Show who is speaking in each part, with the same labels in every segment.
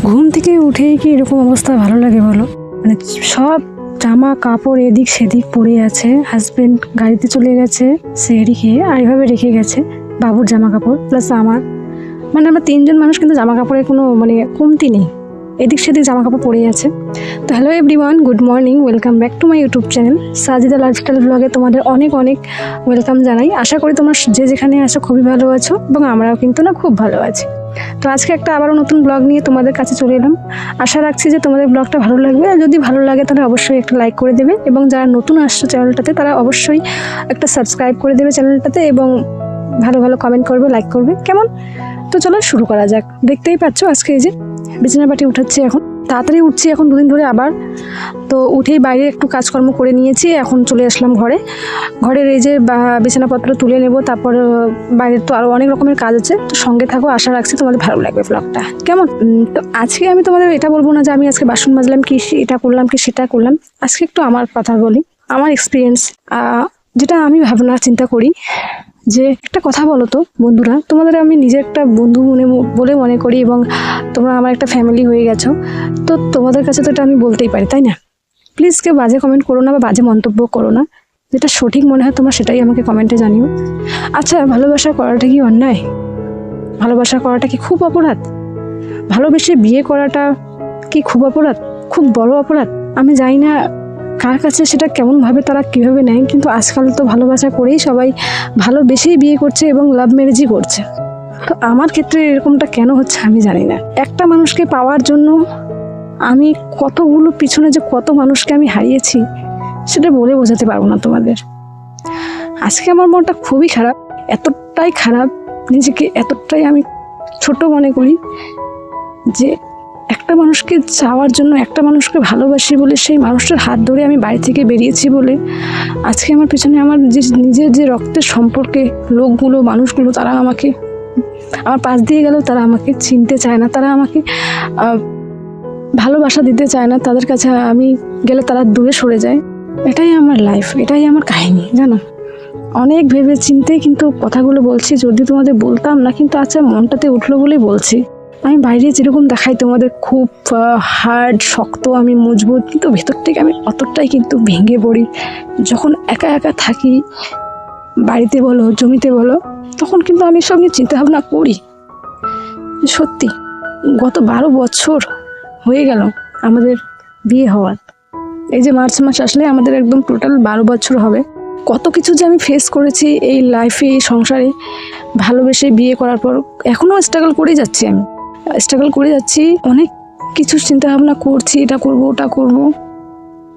Speaker 1: ঘুম থেকে উঠেই কি এরকম অবস্থা ভালো লাগে বলো? মানে সব জামা কাপড় এদিক সেদিক পড়ে আছে। হাজবেন্ড গাড়িতে চলে গেছে সেহরি খেয়ে, আর এভাবে রেখে গেছে বাবুর জামা কাপড় প্লাস আমার। মানে আমরা তিনজন মানুষ, কিন্তু জামা কাপড়ের কোনো কমতি নেই, এদিক সেদিক জামা কাপড় পড়ে আছে। তো hello everyone, good morning, welcome back to my YouTube channel Sajida lifestyle ব্লগে তোমাদের অনেক অনেক ওয়েলকাম জানাই। আশা করি তোমরা যে যেখানে আছো খুবই ভালো আছো, এবং আমরাও কিন্তু খুব ভালো আছি। তো আজকে একটা আবারও নতুন ব্লগ নিয়ে তোমাদের কাছে চলে এলাম। আশা রাখছি যে তোমাদের ব্লগটা ভালো লাগবে, আর যদি ভালো লাগে তাহলে অবশ্যই একটা লাইক করে দেবে, এবং যারা নতুন আসছো চ্যানেলটাতে তারা অবশ্যই একটা সাবস্ক্রাইব করে দেবে চ্যানেলটাতে, এবং ভালো ভালো কমেন্ট করবে, লাইক করবে, কেমন? তো চলো শুরু করা যাক। দেখতেই পাচ্ছ আজকে এই যে বিছানা পাটি উঠাচ্ছি, এখন তাড়াতাড়ি উঠছি এখন দুদিন ধরে আবার। তো উঠেই বাইরে একটু কাজকর্ম করে নিয়েছি, এখন চলে আসলাম ঘরের এই যে বিছানাপত্র তুলে নেব, তারপর বাইরের তো আরও অনেক রকমের কাজ আছে। তো সঙ্গে থাকো, আশা রাখছি তোমাদের ভালো লাগবে ব্লগটা, কেমন? তো আজকে আমি তোমাদের এটা বলবো না যে আমি আজকে বাসন মাজলাম কি এটা করলাম কি সেটা করলাম। আজকে একটু আমার কথা বলি, আমার এক্সপিরিয়েন্স, যেটা আমি ভাবনা চিন্তা করি। যে একটা কথা বলো তো বন্ধুরা, তোমাদের আমি নিজের একটা বন্ধু বলে মনে করি, এবং তোমরা আমার একটা ফ্যামিলি হয়ে গেছো। তো তোমাদের কাছে তো এটা আমি বলতেই পারি, তাই না? প্লিজ কেউ বাজে কমেন্ট করো না বা বাজে মন্তব্য করো না, যেটা সঠিক মনে হয় তোমরা সেটাই আমাকে কমেন্টে জানিও। আচ্ছা, ভালোবাসা করাটা কি অন্যায়? ভালোবাসা করাটা কি খুব অপরাধ? ভালোবেসে বিয়ে করাটা কি খুব অপরাধ, খুব বড় অপরাধ? আমি জানি না কার কাছে সেটা কেমনভাবে তারা কীভাবে নেয়, কিন্তু আজকাল তো ভালোবাসা করেই সবাই ভালোবেসেই বিয়ে করছে এবং লাভ ম্যারেজই করছে। তো আমার ক্ষেত্রে এরকমটা কেন হচ্ছে আমি জানি না। একটা মানুষকে পাওয়ার জন্য আমি কতগুলো পিছনে যে কত মানুষকে আমি হারিয়েছি সেটা বলে বোঝাতে পারবো না তোমাদের। আজকে আমার মনটা খুবই খারাপ, এতটাই খারাপ, নিজেকে এতটাই আমি ছোট মনে করি যে একটা মানুষকে চাওয়ার জন্য, একটা মানুষকে ভালোবাসি বলে, সেই মানুষটার হাত ধরে আমি বাড়ি থেকে বেরিয়েছি বলে আজকে আমার পিছনে আমার যে নিজের যে রক্তের সম্পর্কে লোকগুলো, মানুষগুলো, তারা আমাকে আমার পাশ দিয়ে গেলেও তারা আমাকে চিনতে চায় না, তারা আমাকে ভালোবাসা দিতে চায় না, তাদের কাছে আমি গেলে তারা দূরে সরে যায়। এটাই আমার লাইফ, এটাই আমার কাহিনী, জানো। অনেক ভেবে চিন্তেই কিন্তু কথাগুলো বলছি, যদি তোমাদের বলতাম না, কিন্তু আচ্ছা মনটাতে উঠলো বলেই বলছি। আমি বাইরে যেরকম দেখাই তোমাদের খুব হার্ড, শক্ত, আমি মজবুত, কিন্তু ভেতর থেকে আমি অতটাই কিন্তু ভেঙে পড়ি। যখন একা একা থাকি, বাড়িতে বলো জমিতে বলো, তখন কিন্তু আমি সব নিয়ে চিন্তাভাবনা করি। সত্যি গত 12 বছর হয়ে গেল আমাদের বিয়ে হওয়ার। এই যে মার্চ মাস আসলে আমাদের একদম টোটাল 12 বছর হবে। কত কিছু যে আমি ফেস করেছি এই লাইফে, এই সংসারে, ভালোবেসে বিয়ে করার পর এখনও স্ট্রাগল করে যাচ্ছি, আমি স্ট্রাগল করে যাচ্ছি, অনেক কিছু চিন্তা ভাবনা করছি, এটা করব ওটা করব,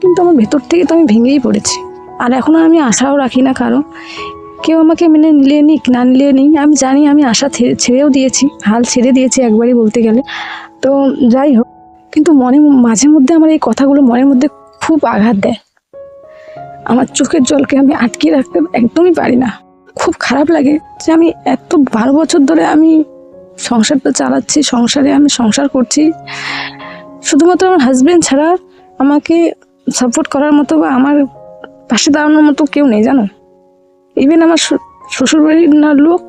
Speaker 1: কিন্তু আমার ভেতর থেকে তো আমি ভেঙেই পড়েছি। আর এখনও আমি আশাও রাখি না কারণ কেউ আমাকে মেনে নিলে নিক, না নিলে নেই। আমি জানি আমি আশা ছেড়েও দিয়েছি, হাল ছেড়ে দিয়েছি একবারই বলতে গেলে। তো যাই হোক, কিন্তু মাঝে মধ্যে আমার এই কথাগুলো মনের মধ্যে খুব আঘাত দেয়। আমার চোখের জলকে আমি আটকে রাখতে একদমই পারি না। খুব খারাপ লাগে যে আমি এত 12 বছর ধরে আমি সংসারটা চালাচ্ছি, সংসারে আমি সংসার করছি, শুধুমাত্র আমার হাজবেন্ড ছাড়া আমাকে সাপোর্ট করার মতো বা আমার পাশে দাঁড়ানোর মতো কেউ নেই, জানো। ইভেন আমার শ্বশুরবাড়ির না লোক,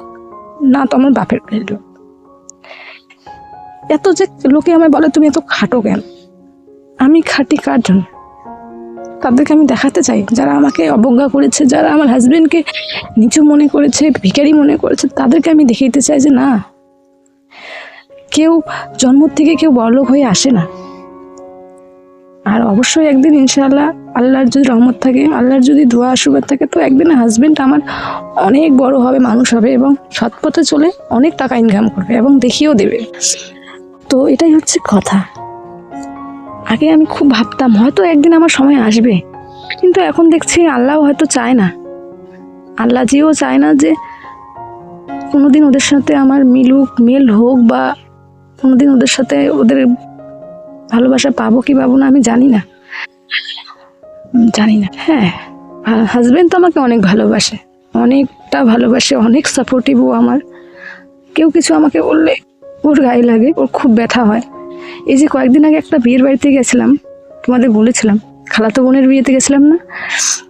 Speaker 1: না তো আমার বাপের বাড়ির লোক। এত যে লোকে আমায় বলে তুমি এত খাটো কেন, আমি খাটি কার জন্য? তাদেরকে আমি দেখাতে চাই, যারা আমাকে অবজ্ঞা করেছে, যারা আমার হাজবেন্ডকে নিচু মনে করেছে, ভিখারি মনে করেছে, তাদেরকে আমি দেখিয়ে দিতে চাই যে না, কেউ জন্ম থেকে কেউ বড়লোক হয়ে আসে না। আর অবশ্যই একদিন ইনশাআল্লাহ, আল্লাহর যদি রহমত থাকে, আল্লাহর যদি দোয়া আশীর্বাদ থাকে, তো একদিন হাজবেন্ড আমার অনেক বড় হবে, মানুষ হবে, এবং সৎ পথে চলে অনেক টাকা ইনকাম করবে এবং দেখিয়েও দেবে। তো এটাই হচ্ছে কথা। আগে আমি খুব ভাবতাম হয়তো একদিন আমার সময় আসবে, কিন্তু এখন দেখছি আল্লাহ হয়তো চায় না, আল্লাহ জিও চায় না যে কোনোদিন ওদের সাথে আমার মেল হোক, বা কোনোদিন ওদের সাথে ওদের ভালোবাসা পাবো কি পাবো না আমি জানি না। হ্যাঁ, হাজবেন্ড তো আমাকে অনেক ভালোবাসে, অনেকটা ভালোবাসে, অনেক সাপোর্টিভ ও আমার। কেউ কিছু আমাকে বললে ওর গায়ে লাগে, ওর খুব ব্যথা হয়। এই যে কয়েকদিন আগে একটা বিয়ের বাড়িতে গেছিলাম, তোমাদের বলেছিলাম, খালাতো বোনের বিয়েতে গেছিলাম না,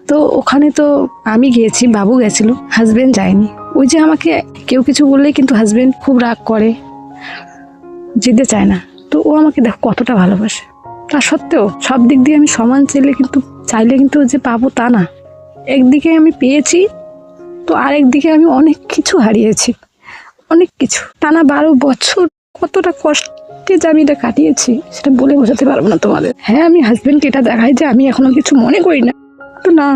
Speaker 1: তো ওখানে তো আমি গিয়েছি, বাবু গেছিল, হাজবেন্ড যায়নি। ওই যে আমাকে কেউ কিছু বললেই কিন্তু হাজবেন্ড খুব রাগ করে, যেতে চায় না। তো কিন্তু ও আমাকে দেখো কতটা ভালোবাসে। তা সত্ত্বেও সব দিক দিয়ে আমি সমান চাইলে কিন্তু যে পাবো তা না। একদিকে আমি পেয়েছি, তো আরেকদিকে আমি অনেক কিছু হারিয়েছি, অনেক কিছু। টানা 12 বছর কতটা কষ্টে যে আমি এটা কাটিয়েছি সেটা বলে বোঝাতে পারবো না তোমাদের। হ্যাঁ, আমি হাজবেন্ডকে এটা দেখাই যে আমি এখনো কিছু মনে করি না, তো না,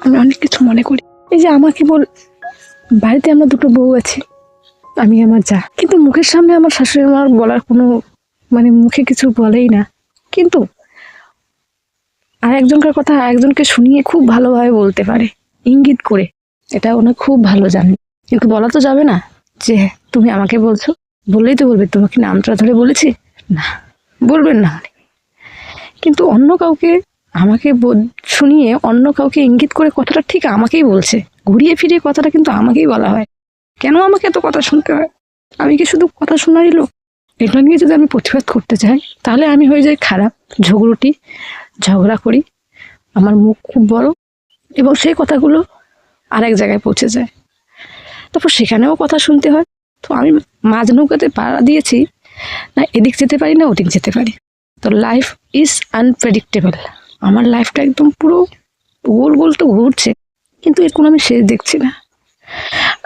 Speaker 1: আমি অনেক কিছু মনে করি। এই যে আমাকে বাড়িতে আমরা দুটো বউ আছি, আমি আমার যা, কিন্তু মুখের সামনে আমার শাশুড়ি আমার বলার কোনো মুখে কিছু বলেই না, কিন্তু আর একজনকার কথা আরেকজনকে শুনিয়ে খুব ভালোভাবে বলতে পারে, ইঙ্গিত করে। এটা ওনা খুব ভালো জানে, কিন্তু বলা তো যাবে না যে তুমি আমাকে বলছো। বললেই তো বলবে তোমাকে নামটা ধরে বলেছি, না বলবেন না। কিন্তু অন্য কাউকে আমাকে শুনিয়ে অন্য কাউকে ইঙ্গিত করে কথাটা ঠিক আমাকেই বলছে, ঘুরিয়ে ফিরিয়ে কথাটা কিন্তু আমাকেই বলা হয়। কেন আমাকে এত কথা শুনতে হয়? আমি কি শুধু কথা শোনারই লোক? এটা নিয়ে যদি আমি প্রতিবাদ করতে চাই তাহলে আমি হয়ে যাই খারাপ, ঝগড়া করি, আমার মুখ খুব বড়, এবং সেই কথাগুলো আরেক জায়গায় পৌঁছে যায়, তারপর সেখানেও কথা শুনতে হয়। তো আমি মাঝ নৌকাতে পাড়া দিয়েছি, না এদিক যেতে পারি না ওদিক যেতে পারি। তো লাইফ ইজ আনপ্রেডিক্টেবল। আমার লাইফটা একদম পুরো গোল গোল তো ঘুরছে, কিন্তু এর কোনো আমি শেষ দেখছি না।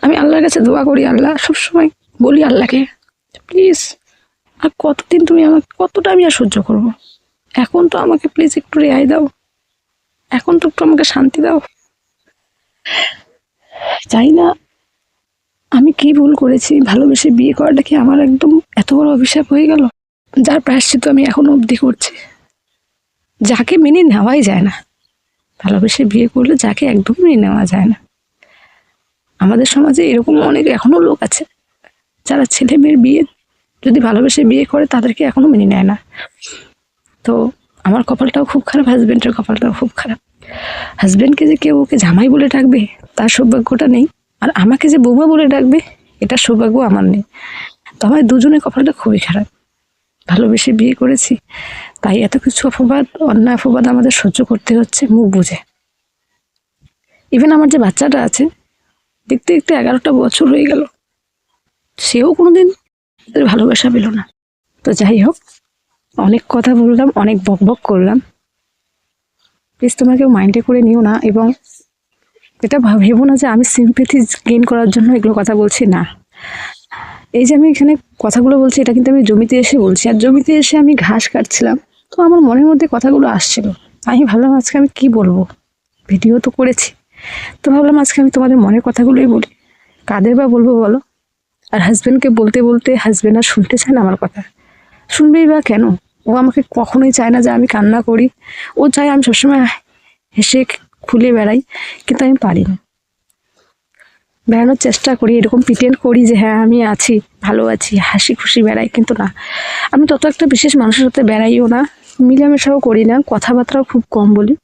Speaker 1: আমি আল্লাহর কাছে দোয়া করি, আল্লাহ সবসময় বলি আল্লাহকে, প্লিজ আর কতদিন তুমি আমাকে, কতটা আমি আর সহ্য করবো? এখন তো আমাকে প্লিজ একটু রেহাই দাও, এখন তো একটু আমাকে শান্তি দাও। চাই না আমি কি ভুল করেছি, ভালোবেসে বিয়ে করাটা কি আমার একদম এত বড় অভিশাপ হয়ে গেল, যার প্রায়শ্চিত্ত আমি এখনো অবধি করছি, যাকে মেনে নেওয়াই যায় না। ভালোবেসে বিয়ে করলে যাকে একদম মেনে নেওয়া যায় না। আমাদের সমাজে এরকম অনেক এখনো লোক আছে যারা ছেলে মেয়ের বিয়ে যদি ভালোবেসে বিয়ে করে তাদেরকে এখনো মেনে নেয় না। তো আমার কপালটাও খুব খারাপ, হাজবেন্ডের কপালটাও খুব খারাপ। হাজবেন্ডকে যে কেউ ওকে জামাই বলে ডাকবে তার সৌভাগ্যটা নেই, আর আমাকে যে বৌমা বলে ডাকবে এটা সৌভাগ্য আমার নেই। তো আমার দুজনের কপালটা খুবই খারাপ। ভালোবেসে বিয়ে করেছি তাই এত কিছু অপবাদ, অন্যায় অপবাদ আমাদের সহ্য করতে হচ্ছে মুখ বুঝে। ইভেন আমার যে বাচ্চাটা আছে, দেখতে দেখতে 11টা বছর হয়ে গেল, সেও কোনোদিন ভালোবাসা পেল না। তো যাই হোক, অনেক কথা বললাম, অনেক বকবক করলাম, প্লিজ তোমরা কেউ মাইন্ডে করে নিও না, এবং এটা ভেবো না যে আমি সিম্প্যাথি গেইন করার জন্য এগুলো কথা বলছি না। এই যে আমি এখানে কথাগুলো বলছি এটা কিন্তু আমি জমিতে এসে বলছি, আর জমিতে এসে আমি ঘাস কাটছিলাম, তো আমার মনের মধ্যে কথাগুলো আসছিল। আমি ভাবলাম আজকে আমি কি বলবো, ভিডিও তো করেছি, তো ভাবলাম আজকে আমি তোমাদের মনের কথাগুলোই বলি। কাদের বা বলবো বলো? আর হাজব্যান্ডকে বলতে বলতে হাজব্যান্ড আর শুনতে চায় না আমার কথা। শুনবেই বা কেন? ও আমাকে কখনোই চায় না যে আমি কান্না করি, ও চায় আমি সবসময় হেসে খুলে বেড়াই, কিন্তু আমি পারি না। বেড়ানোর চেষ্টা করি, এরকম প্রিটেন্ড করি যে হ্যাঁ আমি আছি, ভালো আছি, হাসি খুশি বেড়াই, কিন্তু না, আমি তত একটা বিশেষ মানুষের সাথে বেড়াইও না, মিলামেশাও করি না, কথাবার্তাও খুব কম বলি।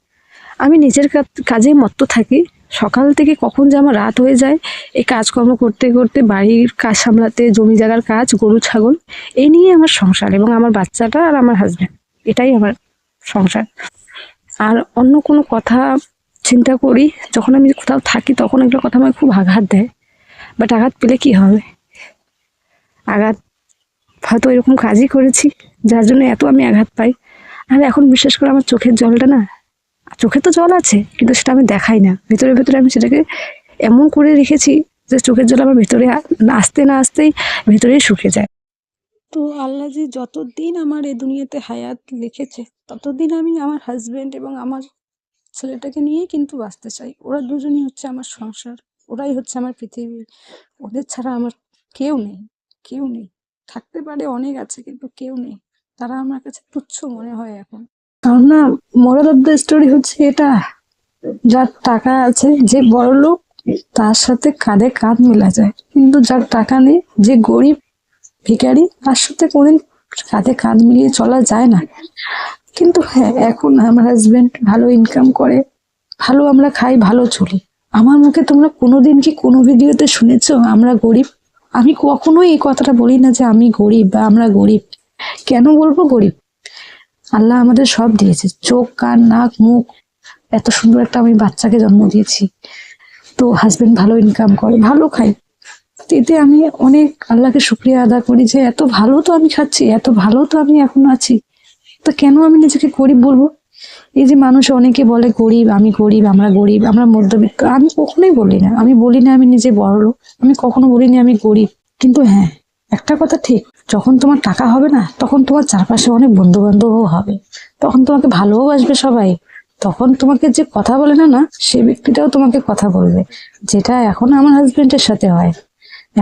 Speaker 1: আমি নিজের কাজে মত্ত থাকি। সকাল থেকে কখন যে আমার রাত হয়ে যায় এই কাজকর্ম করতে করতে, বাড়ির কাজ সামলাতে, জমি জায়গার কাজ, গরু ছাগল, এই নিয়ে আমার সংসার, এবং আমার বাচ্চাটা আর আমার হাজব্যান্ড, এটাই আমার সংসার। আর অন্য কোনো কথা চিন্তা করি যখন আমি কোথাও থাকি তখন এগুলো কথা আমাকে খুব আঘাত দেয়। বাট আঘাত পেলে কি হবে? আঘাত হয়তো এরকম কাজই করেছি যার জন্য এত আমি আঘাত পাই। আর এখন বিশেষ করে আমার চোখের জলটা না, চোখে তো জল আছে কিন্তু সেটা আমি দেখাই না, ভেতরে ভেতরে আমি সেটাকে এমন করে রেখেছি যে চোখের জল আমার ভেতরে আসতে না আসতেই ভেতরেই শুকিয়ে যায়। তো আল্লাহ যে যতদিন আমার এই দুনিয়াতে হায়াত লিখেছে ততদিন আমি আমার হাজবেন্ড এবং আমার ছেলেটাকে নিয়েই কিন্তু বাঁচতে চাই। ওরা দুজনই হচ্ছে আমার সংসার, ওরাই হচ্ছে আমার পৃথিবী। ওদের ছাড়া আমার কেউ নেই, কেউ নেই। থাকতে পারে অনেক আছে কিন্তু কেউ নেই, তারা আমার কাছে তুচ্ছ মনে হয় এখন। কারণ না, মোরাল অফ দ্য স্টোরি হচ্ছে এটা, যার টাকা আছে, যে বড় লোক, তার সাথে কাঁধে কাঁধ মেলা যায়, কিন্তু যার টাকা নেই, যে গরিব ভিখারি, তার সাথে কোনদিন কাঁধে কাঁধ মিলিয়ে চলা যায় না। কিন্তু হ্যাঁ, এখন আমার হাজবেন্ড ভালো ইনকাম করে, ভালো আমরা খাই, ভালো চলি। আমার মুখে তোমরা কোনোদিন কি কোনো ভিডিওতে শুনেছো আমরা গরিব? আমি কখনোই এই কথাটা বলি না যে আমি গরিব বা আমরা গরিব। কেন বলবো গরিব? আল্লাহ আমাদের সব দিয়েছে, চোখ, কান, নাক, মুখ, এত সুন্দর একটা আমি বাচ্চাকে জন্ম দিয়েছি। তো হাজবেন্ড ভালো ইনকাম করে, ভালো খাই,
Speaker 2: এতে আমি অনেক আল্লাহকে শুক্রিয়া আদা করি যে এত ভালো তো আমি খাচ্ছি, এত ভালো তো আমি এখন আছি, তো কেন আমি নিজেকে গরিব বলবো? এই যে মানুষ অনেকে বলে গরিব, আমি গরিব, আমরা গরিব, আমরা মধ্যবিত্ত, আমি কখনোই বলি না, আমি বলি না আমি নিজে বড়লোক, আমি কখনো বলিনি আমি গরিব। কিন্তু হ্যাঁ, একটা কথা ঠিক, যখন তোমার টাকা হবে না তখন তোমার চারপাশে অনেক বন্ধু বান্ধবও হবে, তখন তোমাকে ভালোবাসবে সবাই, তখন তোমাকে যে কথা বলে না না সে ব্যক্তিটাও তোমাকে কথা বলবে, যেটা এখন আমার হাজবেন্ডের সাথে হয়।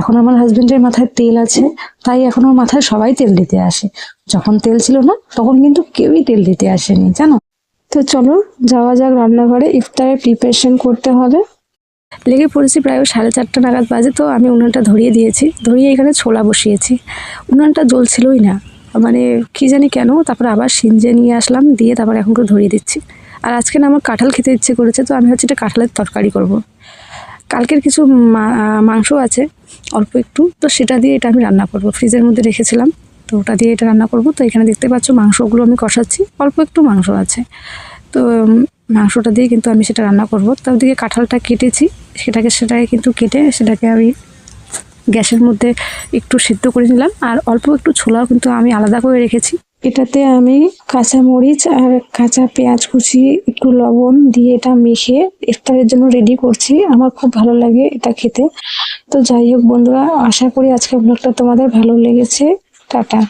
Speaker 2: এখন আমার হাজবেন্ডের মাথায় তেল আছে, তাই এখন ওর মাথায় সবাই তেল দিতে আসে, যখন তেল ছিল না তখন কিন্তু কেউই তেল দিতে আসেনি, জানো। তো চলো যাওয়া যাক রান্নাঘরে, ইফতারের প্রিপারেশন করতে হবে। লেগে পড়েছি, প্রায় 4:30 নাগাদ বাজে। তো আমি উনুনটা ধরিয়ে দিয়েছি, ধরিয়ে এখানে ছোলা বসিয়েছি। উনুনটা জ্বলছিলই না, মানে কি জানি কেন। তারপর আবার সিঞ্জে নিয়ে আসলাম, দিয়ে তারপর এখন করে ধরিয়ে দিচ্ছি। আর আজকে না আমার কাঁঠাল খেতে ইচ্ছে করেছে, তো আমি হচ্ছে এটা কাঁঠালের তরকারি করব। কালকের কিছু মাংস আছে অল্প একটু, তো সেটা দিয়ে এটা আমি রান্না করব, ফ্রিজের মধ্যে রেখেছিলাম, তো ওটা দিয়ে এটা রান্না করব। তো এখানে দেখতে পাচ্ছ মাংসগুলো আমি কষাচ্ছি, অল্প একটু মাংস আছে, তো মাংসটা দিয়ে কিন্তু আমি সেটা রান্না করব। তো ওদিকে কাঁঠালটা কেটেছি, সেটাকে কিন্তু কেটে সেটাকে আমি গ্যাসের মধ্যে একটু সিদ্ধ করে নিলাম। আর অল্প একটু ছোলাও কিন্তু আমি আলাদা করে রেখেছি, এটাতে আমি কাঁচা মরিচ আর কাঁচা পেঁয়াজ কুচি, একটু লবণ দিয়ে এটা মেখে ইফতারের জন্য রেডি করছি। আমার খুব ভালো লাগে এটা খেতে। তো যাই হোক বন্ধুরা, আশা করি আজকের ব্লগটা তোমাদের ভালো লেগেছে। টাটা।